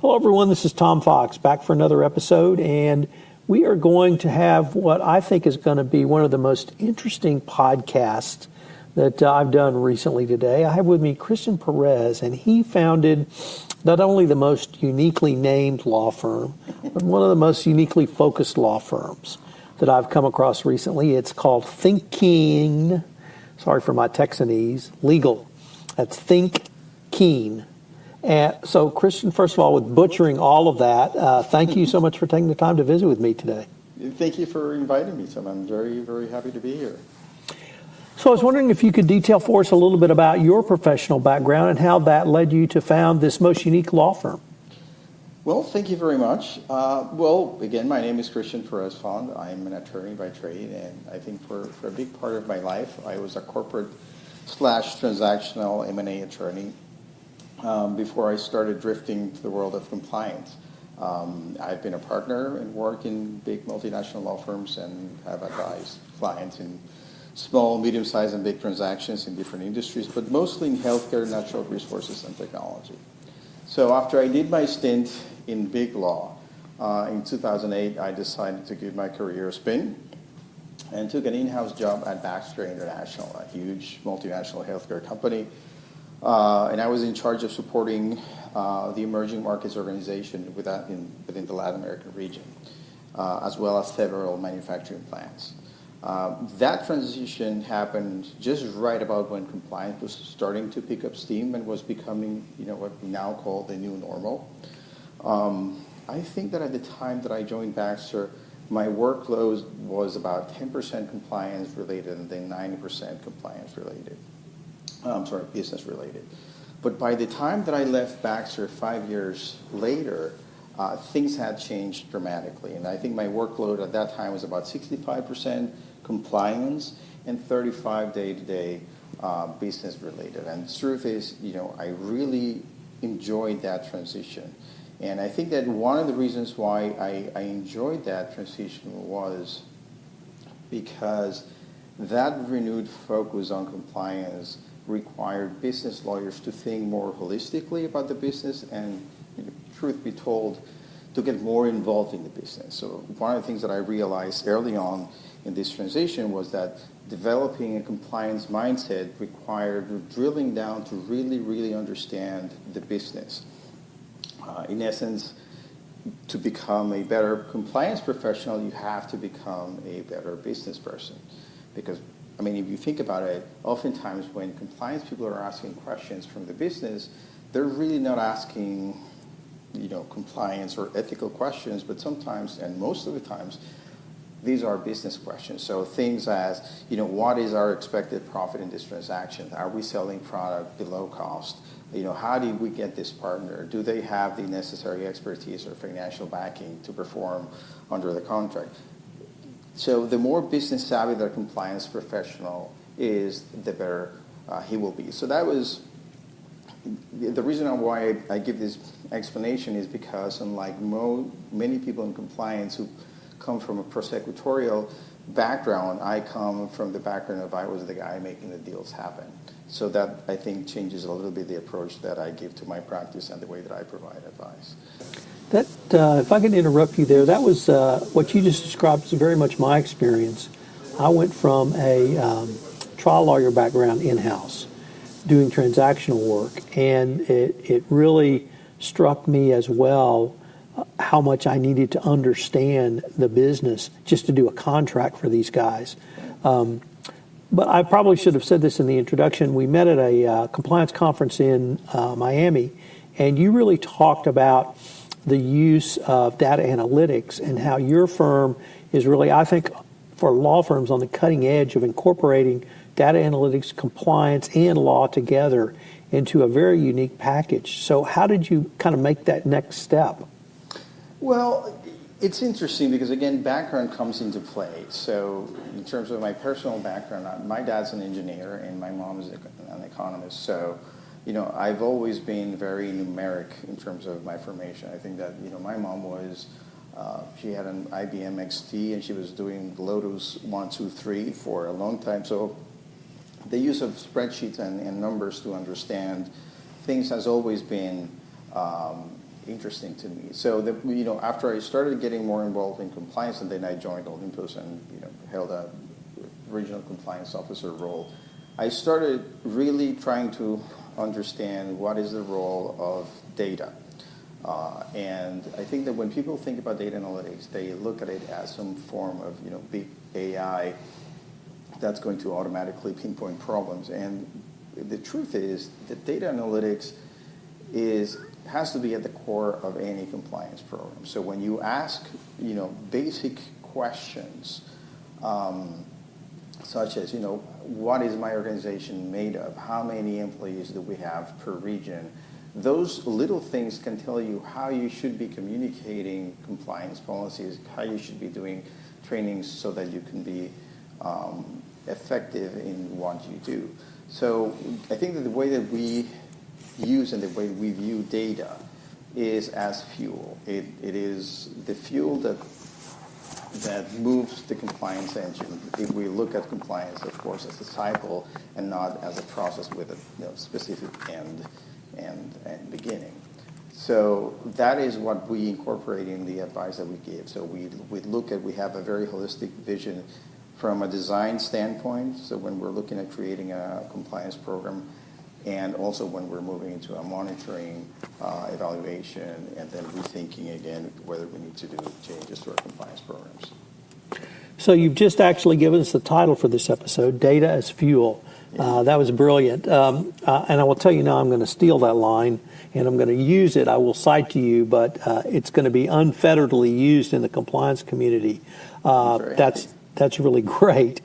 Hello, everyone. This is Tom Fox back for another episode, and we are going to have what I think is going to be one of the most interesting podcasts that I've done recently today. I have with me Christian Perez, and he founded not only the most uniquely named law firm, but one of the most uniquely focused law firms that I've come across recently. It's called Thinkeen, sorry for my Texanese, Legal. That's Thinkeen. So, Christian, first of all, with butchering all of that, thank you so much for taking the time to visit with me today. Thank you for inviting me, Tom. I'm very, very happy to be here. So I was wondering if you could detail for us a little bit about your professional background and how that led you to found this most unique law firm. Well, thank you very much. Again, my name is Christian Perez Font. I'm an attorney by trade, and I think for a big part of my life, I was a corporate/transactional M&A attorney. Before I started drifting to the world of compliance. I've been a partner and worked in big multinational law firms and have advised clients in small, medium-sized, and big transactions in different industries, but mostly in healthcare, natural resources, and technology. So after I did my stint in big law, in 2008, I decided to give my career a spin and took an in-house job at Baxter International, a huge multinational healthcare company. And I was in charge of supporting the emerging markets organization within the Latin American region, as well as several manufacturing plants. That transition happened just right about when compliance was starting to pick up steam and was becoming, what we now call the new normal. I think that at the time that I joined Baxter, my workload was about 10% compliance related and then 90% compliance related. Business related. But by the time that I left Baxter 5 years later, things had changed dramatically. And I think my workload at that time was about 65% compliance and 35% day-to-day business related. And the truth is, I really enjoyed that transition. And I think that one of the reasons why I enjoyed that transition was because that renewed focus on compliance required business lawyers to think more holistically about the business and, truth be told, to get more involved in the business. So one of the things that I realized early on in this transition was that developing a compliance mindset required drilling down to really, really understand the business. In essence, to become a better compliance professional, you have to become a better business person. Because if you think about it, oftentimes when compliance people are asking questions from the business, they're really not asking, compliance or ethical questions, but sometimes, and most of the times, these are business questions. So things as, what is our expected profit in this transaction? Are we selling product below cost? How did we get this partner? Do they have the necessary expertise or financial backing to perform under the contract? So the more business savvy that a compliance professional is, the better he will be. So that was the reason why I give this explanation is because unlike many people in compliance who come from a prosecutorial background, I come from the background of I was the guy making the deals happen. So that, I think, changes a little bit the approach that I give to my practice and the way that I provide advice. That, if I can interrupt you there, that was what you just described is very much my experience. I went from a trial lawyer background in-house, doing transactional work, and it really struck me as well how much I needed to understand the business just to do a contract for these guys. But I probably should have said this in the introduction. We met at a compliance conference in Miami, and you really talked about the use of data analytics and how your firm is really, I think, for law firms on the cutting edge of incorporating data analytics, compliance, and law together into a very unique package. So how did you kind of make that next step? Well, it's interesting because, again, background comes into play. So in terms of my personal background, my dad's an engineer and my mom is an economist. So I've always been very numeric in terms of my formation. I think that, my mom was, she had an IBM XT and she was doing Lotus 1, 2, 3 for a long time. So the use of spreadsheets and numbers to understand things has always been interesting to me. So after I started getting more involved in compliance, and then I joined Olympus and held a regional compliance officer role, I started really trying to understand what is the role of data. And I think that when people think about data analytics, they look at it as some form of big AI that's going to automatically pinpoint problems. And the truth is that data analytics has to be at the core of any compliance program. So when you ask basic questions, such as what is my organization made of? How many employees do we have per region? Those little things can tell you how you should be communicating compliance policies, how you should be doing trainings so that you can be effective in what you do. So I think that the way that we use and the way we view data is as fuel. It is the fuel that moves the compliance engine. If we look at compliance, of course, as a cycle and not as a process with a specific end and beginning. So that is what we incorporate in the advice that we give. So we have a very holistic vision from a design standpoint. So when we're looking at creating a compliance program, and also when we're moving into a monitoring, evaluation, and then rethinking again whether we need to do changes to our compliance programs. So you've just actually given us the title for this episode, Data as Fuel. That was brilliant. And I will tell you now, I'm going to steal that line, and I'm going to use it. I will cite to you, but it's going to be unfetteredly used in the compliance community. That's really great.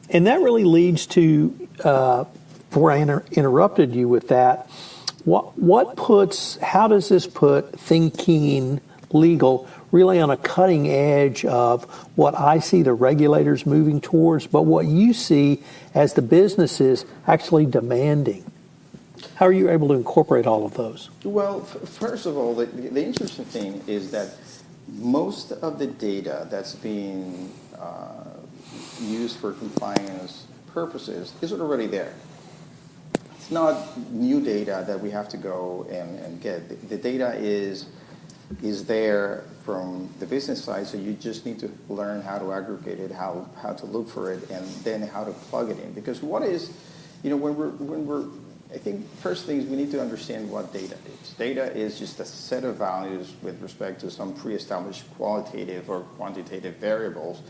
And that really leads to, before I interrupted you with that, how does this put Thinkeen Legal really on a cutting edge of what I see the regulators moving towards, but what you see as the businesses actually demanding? How are you able to incorporate all of those? Well, first of all, the interesting thing is that most of the data that's being used for compliance purposes is already there. It's not new data that we have to go and get. The data is there from the business side, so you just need to learn how to aggregate it, how to look for it, and then how to plug it in. Because I think first thing is we need to understand what data is. Data is just a set of values with respect to some pre-established qualitative or quantitative variables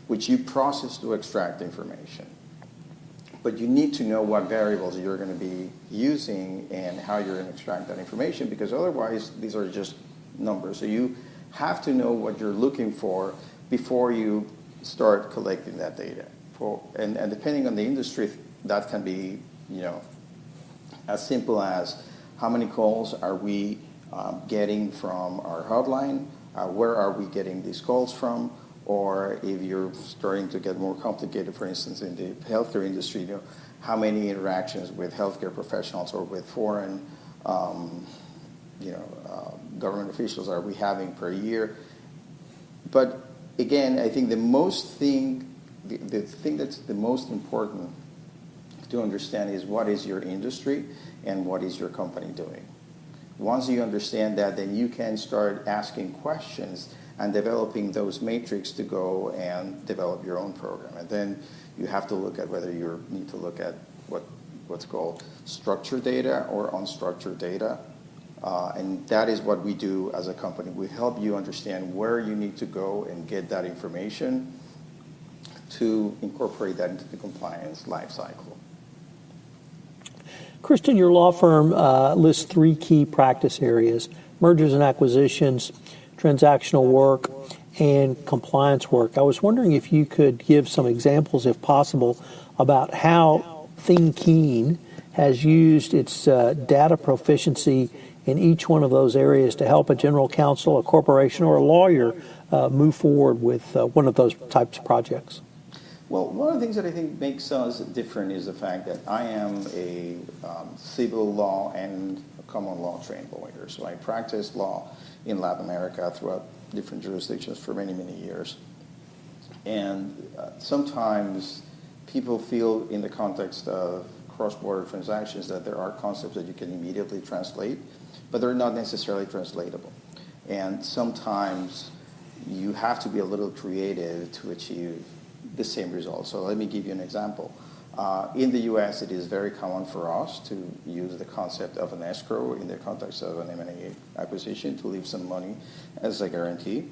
which you process to extract information. But you need to know what variables you're going to be using and how you're going to extract that information, because otherwise these are just numbers. So you have to know what you're looking for before you start collecting that data. And depending on the industry, that can be as simple as how many calls are we getting from our hotline, where are we getting these calls from, or if you're starting to get more complicated, for instance, in the healthcare industry, how many interactions with healthcare professionals or with foreign government officials are we having per year. But again, I think the thing that's the most important to understand is what is your industry and what is your company doing. Once you understand that, then you can start asking questions and developing those matrix to go and develop your own program. And then you have to look at whether you need to look at what's called structured data or unstructured data. And that is what we do as a company. We help you understand where you need to go and get that information to incorporate that into the compliance life cycle. Kristen, your law firm lists 3 key practice areas: mergers and acquisitions, transactional work, and compliance work. I was wondering if you could give some examples, if possible, about how Thinkeen has used its data proficiency in each one of those areas to help a general counsel, a corporation, or a lawyer move forward with one of those types of projects. Well, one of the things that I think makes us different is the fact that I am a civil law and common law trained lawyer. So I practiced law in Latin America throughout different jurisdictions for many, many years. And sometimes people feel in the context of cross-border transactions that there are concepts that you can immediately translate. but they're not necessarily translatable. And sometimes you have to be a little creative to achieve the same result. So let me give you an example. In the U.S., it is very common for us to use the concept of an escrow in the context of an M&A acquisition to leave some money as a guarantee.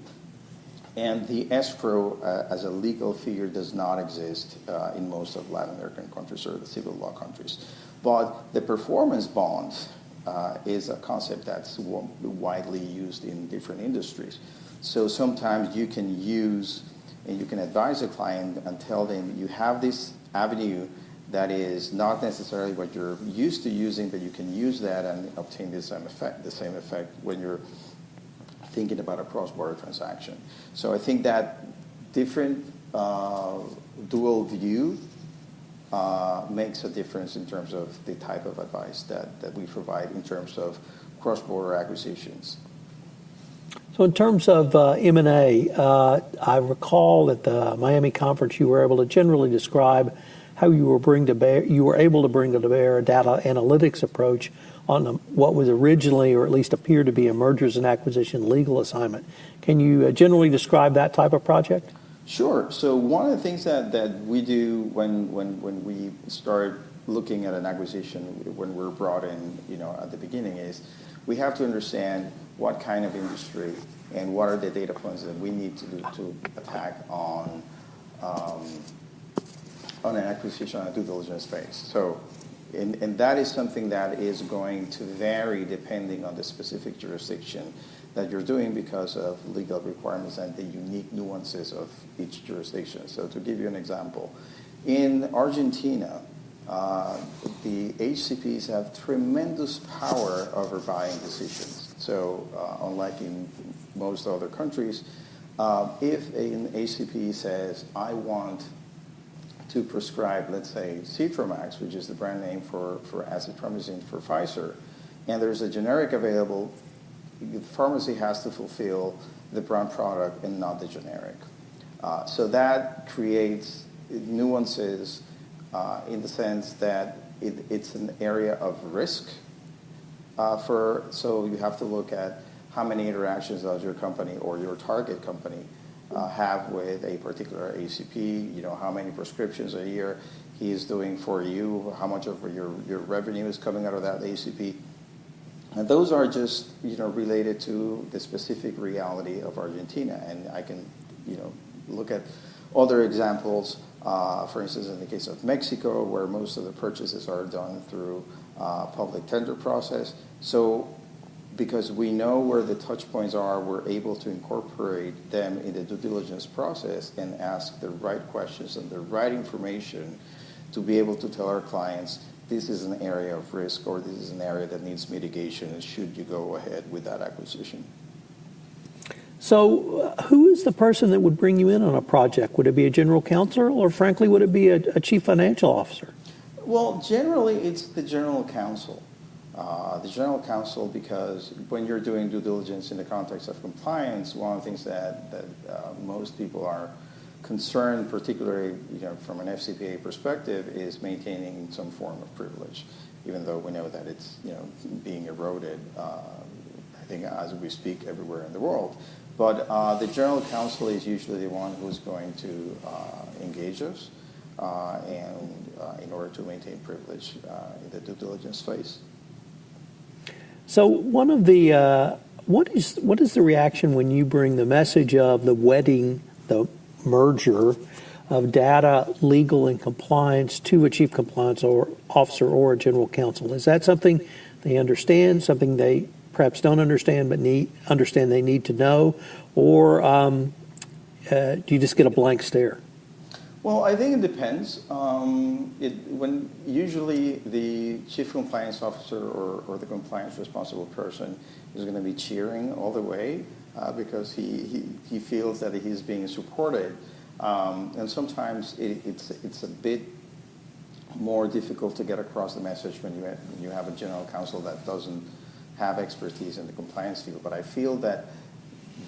And the escrow as a legal figure does not exist in most of Latin American countries or the civil law countries. But the performance bond is a concept that's widely used in different industries. So sometimes you can use and you can advise a client and tell them you have this avenue that is not necessarily what you're used to using, but you can use that and obtain the same effect when you're thinking about a cross-border transaction. So I think that different dual view makes a difference in terms of the type of advice that we provide in terms of cross-border acquisitions. So in terms of M&A, I recall at the Miami conference you were able to generally describe how you were able to bring to bear a data analytics approach on what was originally, or at least appeared to be, a mergers and acquisition legal assignment. Can you generally describe that type of project? Sure. So one of the things that we do when we start looking at an acquisition, when we're brought in, at the beginning, is we have to understand what kind of industry and what are the data points that we need to attack on an acquisition, on a due diligence phase. So, and that is something that is going to vary depending on the specific jurisdiction that you're doing because of legal requirements and the unique nuances of each jurisdiction. So to give you an example, in Argentina, the HCPs have tremendous power over buying decisions. So unlike in most other countries, if an HCP says, I want to prescribe, let's say, Citromax, which is the brand name for azithromycin for Pfizer, and there's a generic available, the pharmacy has to fulfill the brand product and not the generic. So that creates nuances in the sense that it's an area of risk. So you have to look at how many interactions does your company or your target company have with a particular ACP, how many prescriptions a year he is doing for you, how much of your revenue is coming out of that ACP. And those are just, related to the specific reality of Argentina. And I can, look at other examples, for instance, in the case of Mexico, where most of the purchases are done through public tender process. So because we know where the touch points are, we're able to incorporate them in the due diligence process and ask the right questions and the right information to be able to tell our clients, this is an area of risk or this is an area that needs mitigation, and should you go ahead with that acquisition. So who is the person that would bring you in on a project? Would it be a general counsel, or frankly, would it be a chief financial officer? Well, generally, it's the general counsel. The general counsel, because when you're doing due diligence in the context of compliance, one of the things that most people are concerned, particularly from an FCPA perspective, is maintaining some form of privilege, even though we know that it's being eroded, I think, as we speak everywhere in the world. But the general counsel is usually the one who's going to engage us and in order to maintain privilege in the due diligence phase. So one of the what is the reaction when you bring the message of the wedding, the merger of data, legal, and compliance to a chief compliance officer or a general counsel? Is that something they understand, something they perhaps don't understand but understand they need to know, or do you just get a blank stare? Well, I think it depends. When usually the chief compliance officer or the compliance responsible person is going to be cheering all the way because he feels that he's being supported, and sometimes it's a bit more difficult to get across the message when you have a general counsel that doesn't have expertise in the compliance field. But I feel that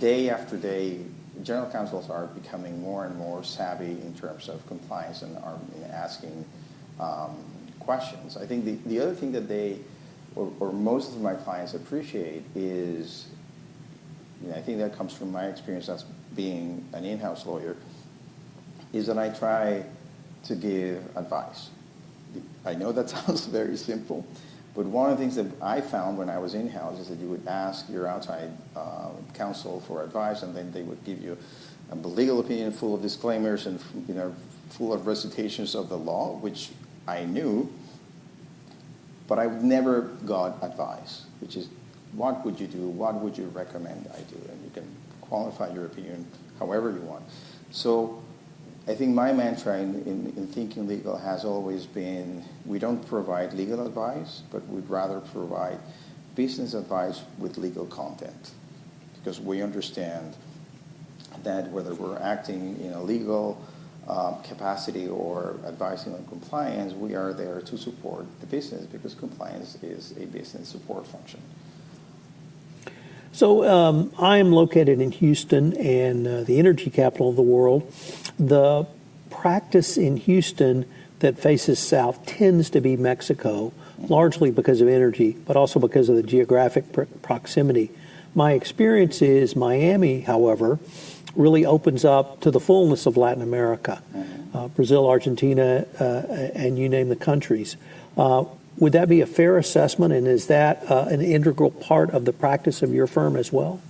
day after day, general counsels are becoming more and more savvy in terms of compliance and are asking questions. I think the other thing that they or most of my clients appreciate is, I think that comes from my experience as being an in-house lawyer, is that I try to give advice. I know that sounds very simple, but one of the things that I found when I was in-house is that you would ask your outside counsel for advice, and then they would give you a legal opinion full of disclaimers and full of recitations of the law, which I knew, but I never got advice, which is, what would you do? What would you recommend I do? And you can qualify your opinion however you want. So I think my mantra in Thinkeen Legal has always been, we don't provide legal advice, but we'd rather provide business advice with legal content, because we understand that whether we're acting in a legal capacity or advising on compliance, we are there to support the business, because compliance is a business support function. So I am located in Houston, and the energy capital of the world. The practice in Houston that faces south tends to be Mexico, largely because of energy, but also because of the geographic proximity. My experience is Miami, however, really opens up to the fullness of Latin America, Brazil, Argentina, and you name the countries. Would that be a fair assessment, and is that an integral part of the practice of your firm as well?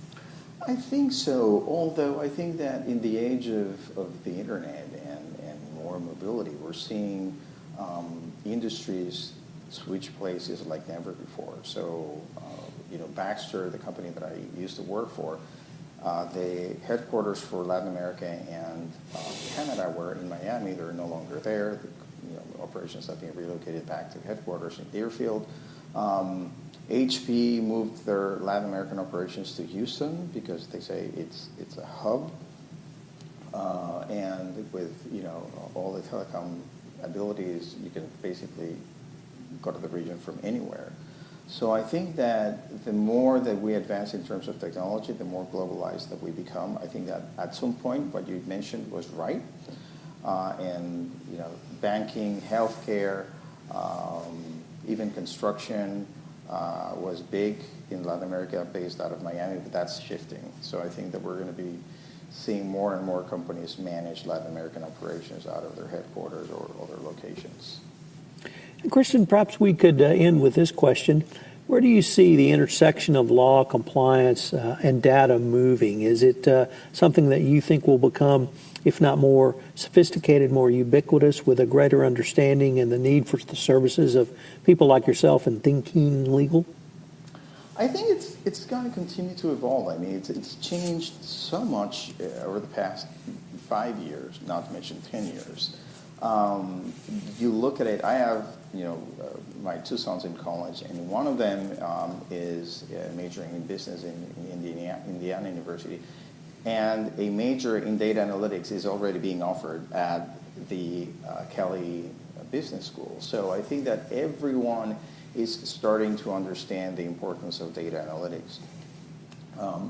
I think so, although I think that in the age of the internet and more mobility, we're seeing industries switch places like never before. So, Baxter, the company that I used to work for, the headquarters for Latin America and Canada were in Miami. They're no longer there. Operations have been relocated back to headquarters in Deerfield. HP moved their Latin American operations to Houston because they say it's a hub, and with all the telecom abilities, you can basically go to the region from anywhere. So I think that the more that we advance in terms of technology, the more globalized that we become. I think that at some point what you mentioned was right, and banking, healthcare, even construction was big in Latin America, based out of Miami, but that's shifting. So I think that we're going to be seeing more and more companies manage Latin American operations out of their headquarters or other locations. And Christian, perhaps we could end with this question. Where do you see the intersection of law, compliance, and data moving? Is it something that you think will become, if not more sophisticated, more ubiquitous, with a greater understanding and the need for the services of people like yourself and Thinkeen Legal? I think it's going to continue to evolve. I mean, it's changed so much over the past 5 years, not to mention 10 years. You look at it, I have, my two sons in college, and one of them is majoring in business in Indiana University, and a major in data analytics is already being offered at the Kelly Business School. So I think that everyone is starting to understand the importance of data analytics.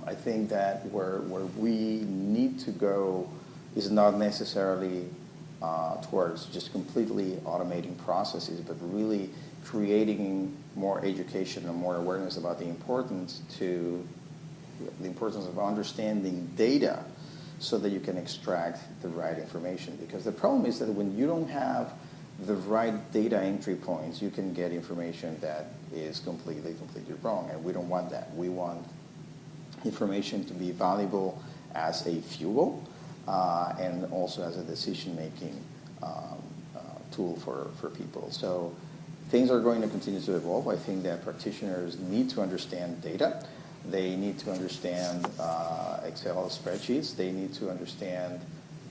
I think that where we need to go is not necessarily towards just completely automating processes, but really creating more education and more awareness about the importance of understanding data so that you can extract the right information. Because the problem is that when you don't have the right data entry points, you can get information that is completely wrong, and we don't want that. We want information to be valuable as a fuel and also as a decision-making tool for people. So things are going to continue to evolve. I think that practitioners need to understand data. They need to understand Excel spreadsheets. They need to understand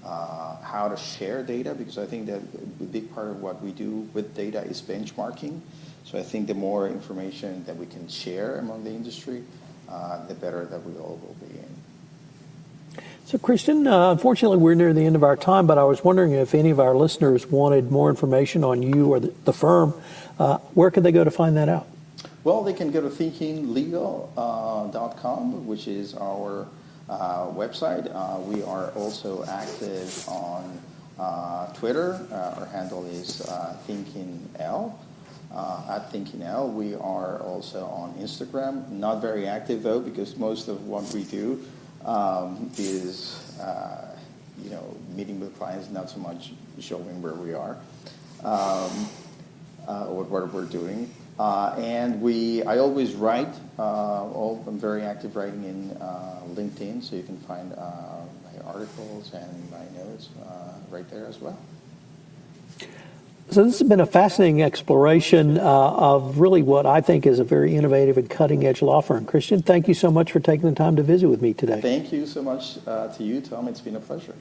how to share data, because I think that a big part of what we do with data is benchmarking. So I think the more information that we can share among the industry, the better that we all will be in. So, Christian, unfortunately, we're near the end of our time, but I was wondering if any of our listeners wanted more information on you or the firm. Where could they go to find that out? Well, they can go to thinkeenlegal.com, which is our website. We are also active on Twitter. Our handle is ThinkeenL. at Thinkeen. We are also on Instagram. Not very active though, because most of what we do is meeting with clients, not so much showing where we are or what we're doing. And I always write. I'm very active writing in LinkedIn, so you can find my articles and my notes right there as well. So this has been a fascinating exploration of really what I think is a very innovative and cutting-edge law firm. Christian, thank you so much for taking the time to visit with me today. Thank you so much to you, Tom. It's been a pleasure.